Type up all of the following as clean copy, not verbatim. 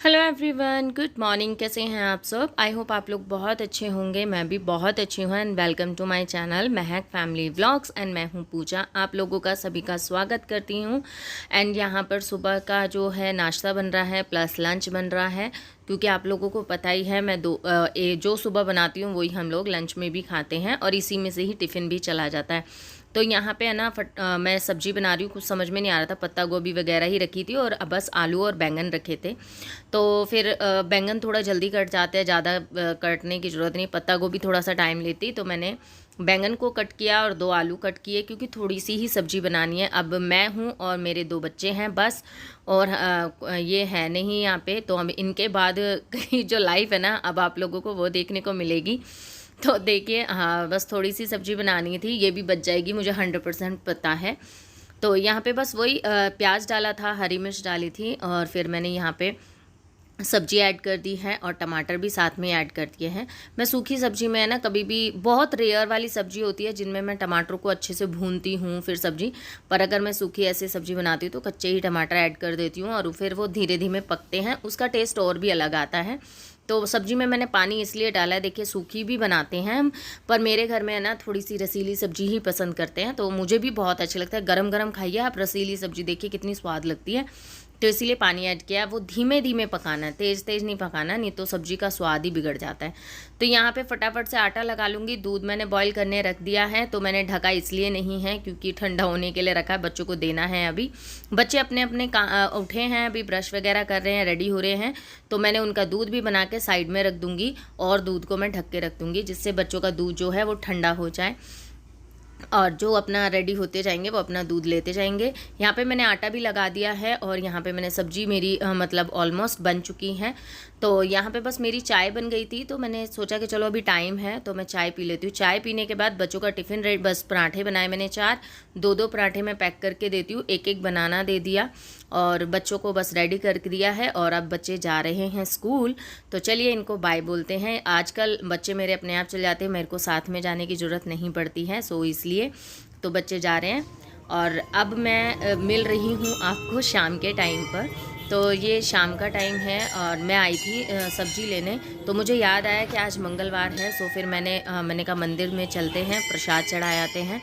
Hello everyone, good morning. कैसे हैं आप सब? आई होप आप लोग बहुत अच्छे होंगे। मैं भी बहुत अच्छी हूँ and welcome to my channel Mahak family vlogs and मैं हूँ पूजा। आप लोगों का सभी का स्वागत करती हूँ। एंड यहाँ पर सुबह का जो है नाश्ता बन रहा है प्लस लंच बन रहा है, क्योंकि आप लोगों को पता ही है मैं जो सुबह बनाती हूँ वही हम लोग लंच में भी खाते हैं और इसी में से ही टिफ़िन भी चला जाता है। तो यहाँ पे है ना मैं सब्जी बना रही हूँ, कुछ समझ में नहीं आ रहा था, पत्ता गोभी वगैरह ही रखी थी और बस आलू और बैंगन रखे थे। तो फिर बैंगन थोड़ा जल्दी कट जाते हैं, ज़्यादा कटने की ज़रूरत नहीं। पत्ता गोभी थोड़ा सा टाइम लेती, तो मैंने बैंगन को कट किया और 2 आलू कट किए, क्योंकि थोड़ी सी ही सब्ज़ी बनानी है। अब मैं हूँ और मेरे 2 बच्चे हैं बस, और ये है नहीं यहाँ पे। तो हम इनके बाद की जो लाइफ है ना, अब आप लोगों को वो देखने को मिलेगी। तो देखिए, हाँ बस थोड़ी सी सब्ज़ी बनानी थी, ये भी बच जाएगी, मुझे 100% पता है। तो यहाँ पे बस वही प्याज डाला था, हरी मिर्च डाली थी और फिर मैंने यहाँ पे सब्जी ऐड कर दी है और टमाटर भी साथ में ऐड कर दिए हैं। मैं सूखी सब्जी में है ना, कभी भी बहुत रेयर वाली सब्जी होती है जिनमें मैं टमाटर को अच्छे से भूनती हूँ फिर सब्जी, पर अगर मैं सूखी ऐसे सब्जी बनाती हूँ तो कच्चे ही टमाटर ऐड कर देती हूँ और फिर वो धीरे धीरे पकते हैं, उसका टेस्ट और भी अलग आता है। तो सब्जी में मैंने पानी इसलिए डाला है, देखिए सूखी भी बनाते हैं हम, पर मेरे घर में है ना थोड़ी सी रसीली सब्जी ही पसंद करते हैं, तो मुझे भी बहुत अच्छा लगता है। गरम गरम खाइए आप रसीली सब्जी, देखिए कितनी स्वाद लगती है। तो इसीलिए पानी ऐड किया। वो धीमे धीमे पकाना है, तेज़ तेज़ नहीं पकाना, नहीं तो सब्जी का स्वाद ही बिगड़ जाता है। तो यहाँ पे फटाफट से आटा लगा लूँगी। दूध मैंने बॉईल करने रख दिया है, तो मैंने ढका इसलिए नहीं है क्योंकि ठंडा होने के लिए रखा है, बच्चों को देना है अभी। बच्चे अपने अपने उठे हैं, अभी ब्रश वगैरह कर रहे हैं, रेडी हो रहे हैं, तो मैंने उनका दूध भी बना के साइड में रख दूँगी और दूध को मैं ढक के रख दूँगी, जिससे बच्चों का दूध जो है वो ठंडा हो जाए और जो अपना रेडी होते जाएंगे वो अपना दूध लेते जाएंगे। यहाँ पे मैंने आटा भी लगा दिया है और यहाँ पे मैंने सब्जी मेरी मतलब ऑलमोस्ट बन चुकी है। तो यहाँ पे बस मेरी चाय बन गई थी, तो मैंने सोचा कि चलो अभी टाइम है तो मैं चाय पी लेती हूँ। चाय पीने के बाद बच्चों का टिफ़िन रेडी, बस पराठे बनाए मैंने 4, 2-2 पराठे मैं पैक करके देती हूँ, 1-1 बनाना दे दिया और बच्चों को बस रेडी कर दिया है। और अब बच्चे जा रहे हैं स्कूल, तो चलिए इनको बाय बोलते हैं। आजकल बच्चे मेरे अपने आप चले जाते हैं, मेरे को साथ में जाने की ज़रूरत नहीं पड़ती है, सो इसलिए तो बच्चे जा रहे हैं। और अब मैं मिल रही हूँ आपको शाम के टाइम पर। तो ये शाम का टाइम है और मैं आई थी सब्ज़ी लेने, तो मुझे याद आया कि आज मंगलवार है, सो फिर मैंने कहा मंदिर में चलते हैं, प्रसाद चढ़ाए आते हैं।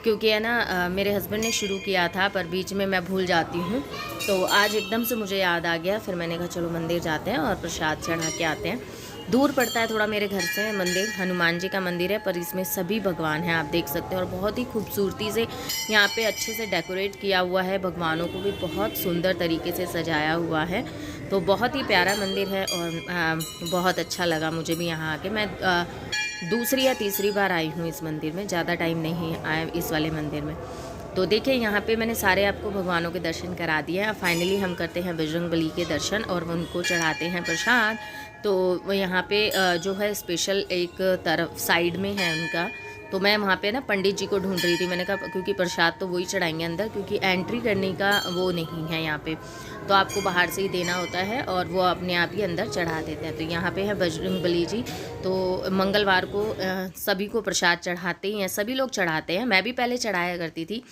क्योंकि है ना मेरे हस्बैंड ने शुरू किया था पर बीच में मैं भूल जाती हूँ, तो आज एकदम से मुझे याद आ गया। फिर मैंने कहा चलो मंदिर जाते हैं और प्रसाद चढ़ा के आते हैं। दूर पड़ता है थोड़ा मेरे घर से मंदिर, हनुमान जी का मंदिर है, पर इसमें सभी भगवान हैं, आप देख सकते हैं। और बहुत ही खूबसूरती से यहाँ पे अच्छे से डेकोरेट किया हुआ है, भगवानों को भी बहुत सुंदर तरीके से सजाया हुआ है। तो बहुत ही प्यारा मंदिर है और बहुत अच्छा लगा मुझे भी यहाँ आके। मैं दूसरी या तीसरी बार आई हूँ इस मंदिर में, ज़्यादा टाइम नहीं आया इस वाले मंदिर में। तो देखिए यहाँ पे मैंने सारे आपको भगवानों के दर्शन करा दिए हैं। फाइनली हम करते हैं बजरंगबली के दर्शन और उनको चढ़ाते हैं प्रसाद। तो वो यहाँ पे जो है स्पेशल एक तरफ साइड में है उनका, तो मैं वहाँ पे ना पंडित जी को ढूंढ रही थी। मैंने कहा क्योंकि प्रसाद तो वही चढ़ाएंगे अंदर, क्योंकि एंट्री करने का वो नहीं है यहाँ पे, तो आपको बाहर से ही देना होता है और वो अपने आप ही अंदर चढ़ा देते हैं। तो यहाँ पे है बजरंगबली जी। तो मंगलवार को सभी को प्रसाद चढ़ाते ही हैं, सभी लोग चढ़ाते हैं, मैं भी पहले चढ़ाया करती थी,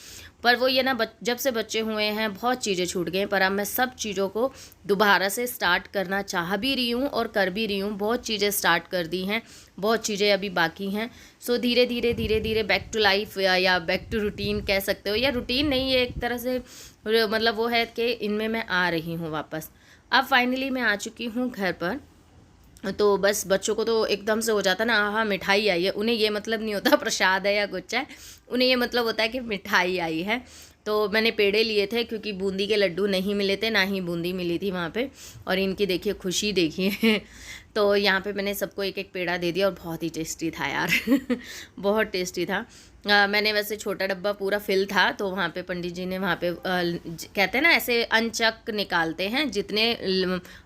पर वो ये ना जब से बच्चे हुए हैं बहुत चीज़ें छूट गई, पर अब मैं सब चीज़ों को दोबारा से स्टार्ट करना चाह भी रही हूँ और कर भी रही हूँ। बहुत चीज़ें स्टार्ट कर दी हैं, बहुत चीज़ें अभी बाकी हैं। सो धीरे धीरे धीरे धीरे बैक टू लाइफ या बैक टू रूटीन कह सकते हो, या रूटीन नहीं, ये एक तरह से मतलब वो है कि इनमें मैं आ रही हूँ वापस। अब फाइनली मैं आ चुकी हूँ घर पर। तो बस बच्चों को तो एकदम से हो जाता ना, हाँ मिठाई आई है, उन्हें ये मतलब नहीं होता प्रसाद है या कुछ है, उन्हें ये मतलब होता है कि मिठाई आई है। तो मैंने पेड़े लिए थे क्योंकि बूंदी के लड्डू नहीं मिले थे, ना ही बूंदी मिली थी वहाँ पे, और इनकी देखिए खुशी देखिए तो यहाँ पे मैंने सबको एक एक पेड़ा दे दिया और बहुत ही टेस्टी था यार बहुत टेस्टी था। मैंने वैसे छोटा डब्बा पूरा फिल था, तो वहाँ पे पंडित जी ने वहाँ पे कहते हैं ना ऐसे अनचक निकालते हैं, जितने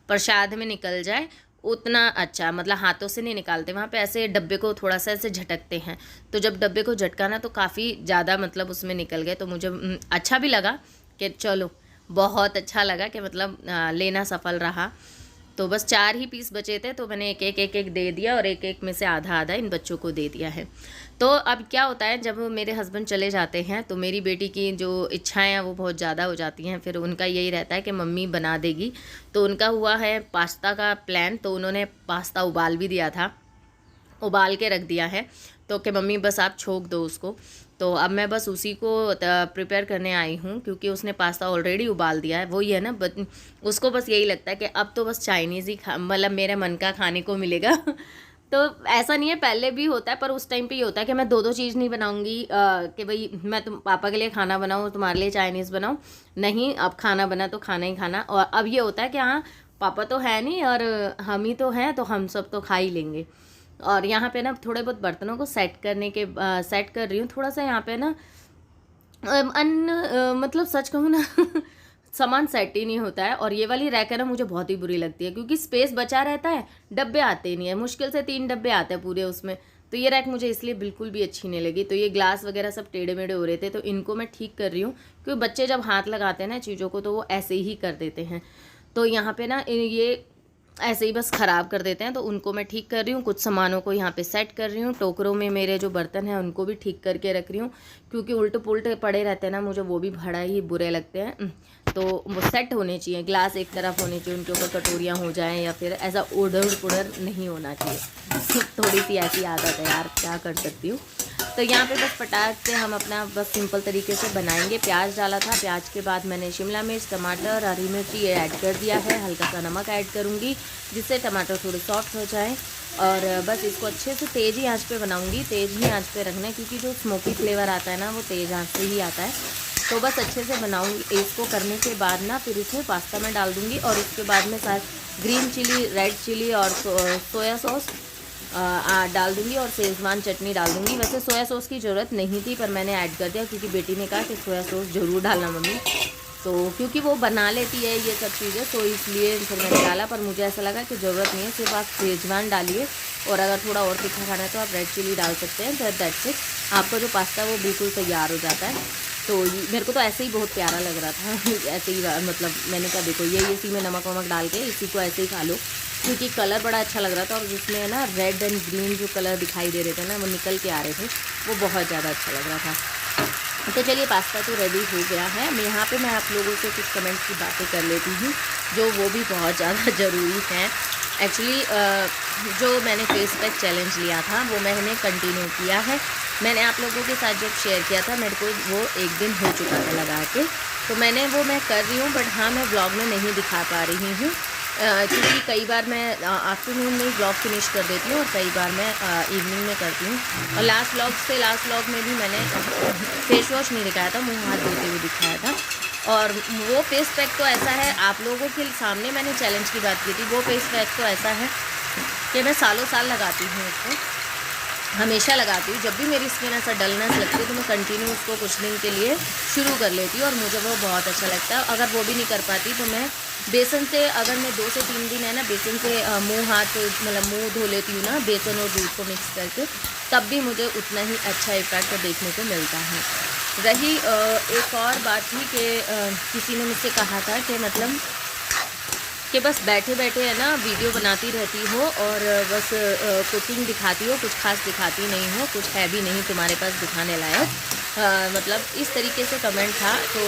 प्रसाद में निकल जाए उतना अच्छा, मतलब हाथों से नहीं निकालते, वहाँ पे ऐसे डब्बे को थोड़ा सा ऐसे झटकते हैं। तो जब डब्बे को झटका ना तो काफ़ी ज़्यादा मतलब उसमें निकल गए, तो मुझे अच्छा भी लगा कि चलो बहुत अच्छा लगा कि मतलब लेना सफल रहा। तो बस 4 ही पीस बचे थे, तो मैंने एक दे दिया और एक में से आधा आधा इन बच्चों को दे दिया है। तो अब क्या होता है, जब मेरे हस्बैंड चले जाते हैं तो मेरी बेटी की जो इच्छाएं हैं वो बहुत ज़्यादा हो जाती हैं। फिर उनका यही रहता है कि मम्मी बना देगी। तो उनका हुआ है पास्ता का प्लान, तो उन्होंने पास्ता उबाल भी दिया था, उबाल के रख दिया है, तो कि मम्मी बस आप छोंक दो उसको। तो अब मैं बस उसी को प्रिपेयर करने आई हूँ, क्योंकि उसने पास्ता ऑलरेडी उबाल दिया है। वही है ना, उसको बस यही लगता है कि अब तो बस चाइनीज़ ही मतलब मेरे मन का खाने को मिलेगा। तो ऐसा नहीं है, पहले भी होता है, पर उस टाइम पे ये होता है कि मैं दो दो चीज़ नहीं बनाऊंगी कि भाई मैं तुम पापा के लिए खाना बनाऊँ, तुम्हारे लिए चाइनीज़ बनाऊँ। नहीं, अब खाना बना तो खाना ही खाना। और अब ये होता है कि हाँ, पापा तो है नहीं और हम ही तो हैं, तो हम सब तो खा ही लेंगे। और यहाँ पे ना थोड़े बहुत बर्तनों को सेट करने के सेट कर रही हूँ। थोड़ा सा यहाँ पे ना मतलब सच कहूँ ना सामान सेट ही नहीं होता है। और ये वाली रैक है ना, मुझे बहुत ही बुरी लगती है, क्योंकि स्पेस बचा रहता है, डब्बे आते ही नहीं है, मुश्किल से 3 डब्बे आते हैं पूरे उसमें। तो ये रैक मुझे इसलिए बिल्कुल भी अच्छी नहीं लगी। तो ये ग्लास वगैरह सब टेढ़े मेढ़े हो रहे थे, तो इनको मैं ठीक कर रही हूँ, क्योंकि बच्चे जब हाथ लगाते हैं ना चीज़ों को तो वो ऐसे ही कर देते हैं। तो यहाँ पे ना ये ऐसे ही बस ख़राब कर देते हैं, तो उनको मैं ठीक कर रही हूँ। कुछ सामानों को यहाँ पे सेट कर रही हूँ। टोकरों में मेरे जो बर्तन हैं उनको भी ठीक करके रख रही हूँ, क्योंकि उल्टे पुल्टे पड़े रहते हैं ना, मुझे वो भी बड़ा ही बुरे लगते हैं। तो वो सेट होने चाहिए, ग्लास एक तरफ होने चाहिए, उनके ऊपर कटोरियाँ हो जाएं, या फिर ऐसा उधर पुधर नहीं होना चाहिए। थोड़ी सी ऐसी आदत है यार, क्या कर सकती हूँ। तो यहाँ पे बस पटाख से हम अपना बस सिंपल तरीके से बनाएंगे। प्याज डाला था, प्याज के बाद मैंने शिमला मिर्च, टमाटर, हरी मिर्ची ये ऐड कर दिया है। हल्का सा नमक ऐड करूँगी, जिससे टमाटर थोड़े सॉफ्ट हो जाए। और बस इसको अच्छे से तेज़ ही आंच पे बनाऊँगी। तेज़ ही आंच पे रखना है, क्योंकि जो स्मोकी फ्लेवर आता है ना, वो तेज़ आंच से ही आता है। तो बस अच्छे से बनाऊँगी। इसको करने के बाद ना फिर इसमें पास्ता मैं डाल दूँगी, और उसके बाद में शायद ग्रीन चिली, रेड चिली और सोया सॉस डाल दूँगी, और शेज़वान चटनी डाल दूँगी। वैसे सोया सॉस की ज़रूरत नहीं थी, पर मैंने ऐड कर दिया, क्योंकि बेटी ने कहा कि सोया सॉस ज़रूर डालना मम्मी। तो क्योंकि वो बना लेती है ये सब चीज़ें, तो इसलिए फिर मैंने डाला। पर मुझे ऐसा लगा कि ज़रूरत नहीं है, सिर्फ आप शेज़वान डालिए, और अगर थोड़ा और तीखा खाना है तो आप रेड चिली डाल सकते हैं। तो दैट्स इट, आपका जो पास्ता है वो बिल्कुल तैयार हो जाता है। तो मेरे को तो ऐसे ही बहुत प्यारा लग रहा था। ऐसे ही मतलब मैंने कहा देखो ये इसी में नमक वमक डाल के इसी को ऐसे ही खा लो, क्योंकि कलर बड़ा अच्छा लग रहा था। और जिसमें ना रेड एंड ग्रीन जो कलर दिखाई दे रहे थे ना, वो निकल के आ रहे थे, वो बहुत ज़्यादा अच्छा लग रहा था। तो चलिए, पास्ता तो रेडी हो गया है। यहाँ पे मैं आप लोगों से कुछ कमेंट्स की बातें कर लेती हूँ, जो वो भी बहुत ज़्यादा ज़रूरी हैं। एक्चुअली जो मैंने फेस पैक चैलेंज लिया था वो मैंने कंटिन्यू किया है। मैंने आप लोगों के साथ जब शेयर किया था, मेरे को वो 1 दिन हो चुका था लगा के, तो मैं कर रही हूँ। बट हाँ, मैं व्लॉग में नहीं दिखा पा रही हूँ, क्योंकि कई बार मैं आफ्टरनून में व्लॉग फिनिश कर देती हूँ, और कई बार मैं इवनिंग में करती हूँ। और लास्ट व्लॉग में भी मैंने फेस वॉश नहीं दिखाया था, मुँह हाथ धोते हुए दिखाया था। और वो फेस पैक तो ऐसा है, आप लोगों के सामने मैंने चैलेंज की बात की थी, वो फेस पैक तो ऐसा है कि मैं सालों साल लगाती हूँ उसको, हमेशा लगाती हूँ। जब भी मेरी स्किन ऐसा डलनेस लगती है तो मैं कंटिन्यू उसको कुछ दिन के लिए शुरू कर लेती हूँ, और मुझे वो बहुत अच्छा लगता है। अगर वो भी नहीं कर पाती तो मैं बेसन से, अगर मैं 2 से 3 दिन है ना बेसन से मुँह हाथ मतलब मुँह धो लेती हूँ ना, बेसन और दूध को मिक्स करके, तब भी मुझे उतना ही अच्छा इफेक्ट देखने को मिलता है। रही एक और बात थी कि किसी ने मुझसे कहा था कि मतलब कि बस बैठे बैठे है ना वीडियो बनाती रहती हो, और बस कुकिंग दिखाती हो, कुछ खास दिखाती नहीं हो, कुछ है भी नहीं तुम्हारे पास दिखाने लायक। मतलब इस तरीके से कमेंट था। तो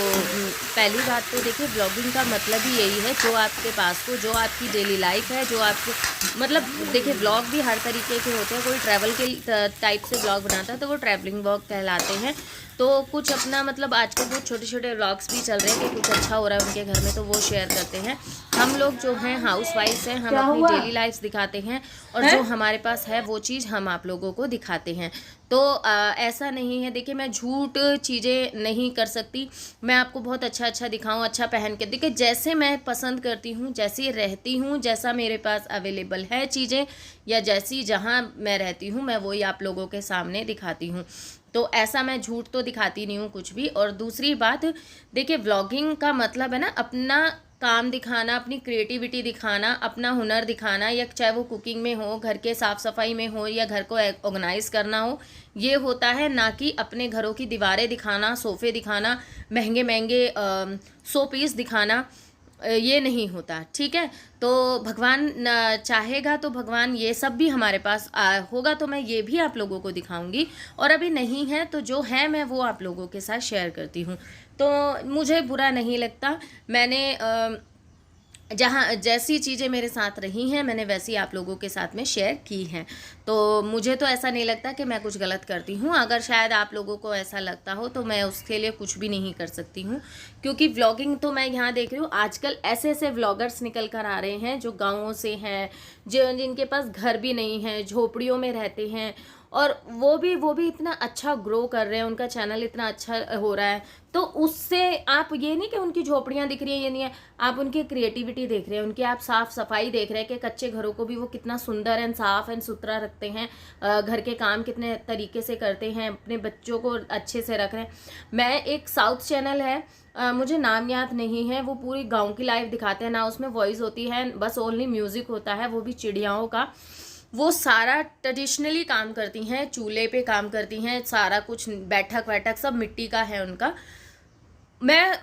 पहली बात तो देखिए, ब्लॉगिंग का मतलब ही यही है, जो आपके पास हो, जो आपकी डेली लाइफ है, जो आपको मतलब देखिए, ब्लॉग भी हर तरीके के होते हैं। कोई ट्रैवल के टाइप से ब्लॉग बनाता है तो वो ट्रैवलिंग ब्लॉग कहलाते हैं। तो कुछ अपना मतलब आजकल बहुत छोटे छोटे व्लॉग्स भी चल रहे हैं कि कुछ अच्छा हो रहा है उनके घर में, तो वो शेयर करते हैं। हम लोग जो हैं हाउस वाइफ्स हैं, हम अपनी डेली लाइफ दिखाते हैं, और जो हमारे पास है वो चीज़ हम आप लोगों को दिखाते हैं। तो ऐसा नहीं है, देखिए मैं झूठ चीज़ें नहीं कर सकती। मैं आपको बहुत अच्छा अच्छा दिखाऊं, अच्छा पहन के, देखिए जैसे मैं पसंद करती हूँ, जैसी रहती हूँ, जैसा मेरे पास अवेलेबल है चीज़ें, या जैसी जहाँ मैं रहती हूँ, मैं वही आप लोगों के सामने दिखाती हूँ। तो ऐसा मैं झूठ तो दिखाती नहीं हूँ कुछ भी। और दूसरी बात, देखिए व्लॉगिंग का मतलब है ना अपना काम दिखाना, अपनी क्रिएटिविटी दिखाना, अपना हुनर दिखाना, या चाहे वो कुकिंग में हो, घर के साफ़ सफाई में हो, या घर को ऑर्गेनाइज करना हो, ये होता है। ना कि अपने घरों की दीवारें दिखाना, सोफ़े दिखाना, महंगे महंगे शो पीस दिखाना, ये नहीं होता, ठीक है। तो भगवान चाहेगा तो भगवान ये सब भी हमारे पास होगा, तो मैं ये भी आप लोगों को दिखाऊंगी। और अभी नहीं है तो जो है मैं वो आप लोगों के साथ शेयर करती हूँ, तो मुझे बुरा नहीं लगता। मैंने जहाँ जैसी चीज़ें मेरे साथ रही हैं मैंने वैसी आप लोगों के साथ में शेयर की हैं, तो मुझे तो ऐसा नहीं लगता कि मैं कुछ गलत करती हूँ। अगर शायद आप लोगों को ऐसा लगता हो तो मैं उसके लिए कुछ भी नहीं कर सकती हूँ, क्योंकि व्लॉगिंग तो मैं यहाँ देख रही हूँ आजकल ऐसे ऐसे व्लॉगर्स निकल कर आ रहे हैं जो गाँवों से हैं, जिनके पास घर भी नहीं है, झोपड़ियों में रहते हैं, और वो भी इतना अच्छा ग्रो कर रहे हैं, उनका चैनल इतना अच्छा हो रहा है। तो उससे आप ये नहीं कि उनकी झोपड़ियाँ दिख रही हैं, ये नहीं है, आप उनकी क्रिएटिविटी देख रहे हैं, उनकी आप साफ सफाई देख रहे हैं कि कच्चे घरों को भी वो कितना सुंदर एंड साफ एंड सुथरा रखते हैं, घर के काम कितने तरीके से करते हैं, अपने बच्चों को अच्छे से रख रहे हैं। मैं एक साउथ चैनल है, मुझे नाम याद नहीं है, वो पूरी गाँव की लाइफ दिखाते हैं ना, उसमें वॉइस होती है, बस ओनली म्यूजिक होता है, वो भी चिड़ियाओं का। वो सारा ट्रेडिशनली काम करती हैं, चूल्हे पे काम करती हैं, सारा कुछ बैठक वैठक सब मिट्टी का है उनका। मैं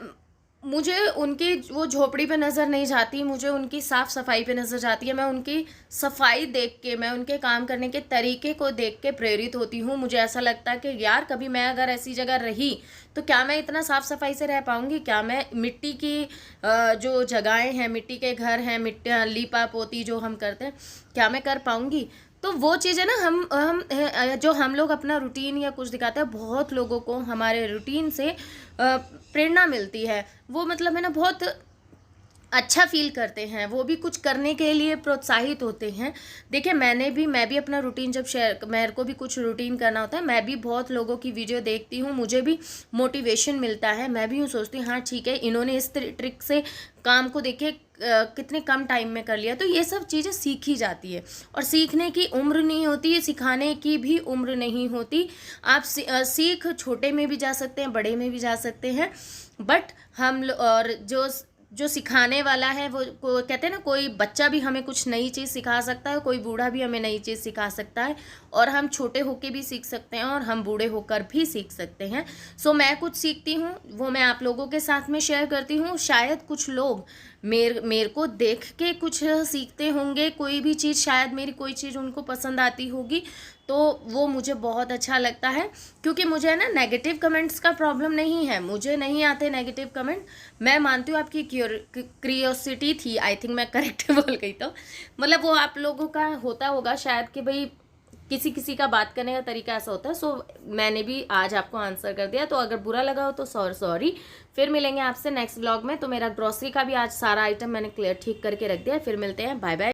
मुझे उनकी वो झोपड़ी पे नज़र नहीं जाती, मुझे उनकी साफ़ सफाई पे नज़र जाती है। मैं उनकी सफाई देख के, मैं उनके काम करने के तरीके को देख के प्रेरित होती हूँ। मुझे ऐसा लगता है कि यार कभी मैं अगर ऐसी जगह रही तो क्या मैं इतना साफ़ सफाई से रह पाऊँगी, क्या मैं मिट्टी की जो जगहें हैं, मिट्टी के घर हैं, मिट्टी लीपा पोती जो हम करते हैं, क्या मैं कर पाऊँगी। तो वो चीज़ें ना हम जो हम लोग अपना रूटीन या कुछ दिखाते हैं, बहुत लोगों को हमारे रूटीन से प्रेरणा मिलती है। वो मतलब है ना बहुत अच्छा फील करते हैं, वो भी कुछ करने के लिए प्रोत्साहित होते हैं। देखिए मैं भी अपना रूटीन जब शेयर, मेरे को भी कुछ रूटीन करना होता है, मैं भी बहुत लोगों की वीडियो देखती हूँ, मुझे भी मोटिवेशन मिलता है। मैं भी यूँ सोचती हूँ हाँ ठीक है, इन्होंने इस ट्रिक से काम को देखे कितने कम टाइम में कर लिया। तो ये सब चीज़ें सीखी जाती है, और सीखने की उम्र नहीं होती, सिखाने की भी उम्र नहीं होती। आप सीख छोटे में भी जा सकते हैं, बड़े में भी जा सकते हैं, बट और जो सिखाने वाला है वो कहते हैं ना, कोई बच्चा भी हमें कुछ नई चीज़ सिखा सकता है, कोई बूढ़ा भी हमें नई चीज़ सिखा सकता है, और हम छोटे होके भी सीख सकते हैं और हम बूढ़े होकर भी सीख सकते हैं। सो मैं कुछ सीखती हूँ वो मैं आप लोगों के साथ में शेयर करती हूँ। शायद कुछ लोग मेरे को देख के कुछ सीखते होंगे, कोई भी चीज़, शायद मेरी कोई चीज़ उनको पसंद आती होगी, तो वो मुझे बहुत अच्छा लगता है। क्योंकि मुझे है ना नेगेटिव कमेंट्स का प्रॉब्लम नहीं है, मुझे नहीं आते नेगेटिव कमेंट। मैं मानती हूँ आपकी क्यूरियोसिटी थी, आई थिंक मैं करेक्ट बोल गई, तो मतलब वो आप लोगों का होता होगा शायद कि भाई किसी किसी का बात करने का तरीका ऐसा होता है। सो मैंने भी आज आपको आंसर कर दिया, तो अगर बुरा लगा हो तो सॉरी। फिर मिलेंगे आपसे नेक्स्ट व्लॉग में। तो मेरा ग्रॉसरी का भी आज सारा आइटम मैंने क्लियर ठीक करके रख दिया है। फिर मिलते हैं, बाय बाय।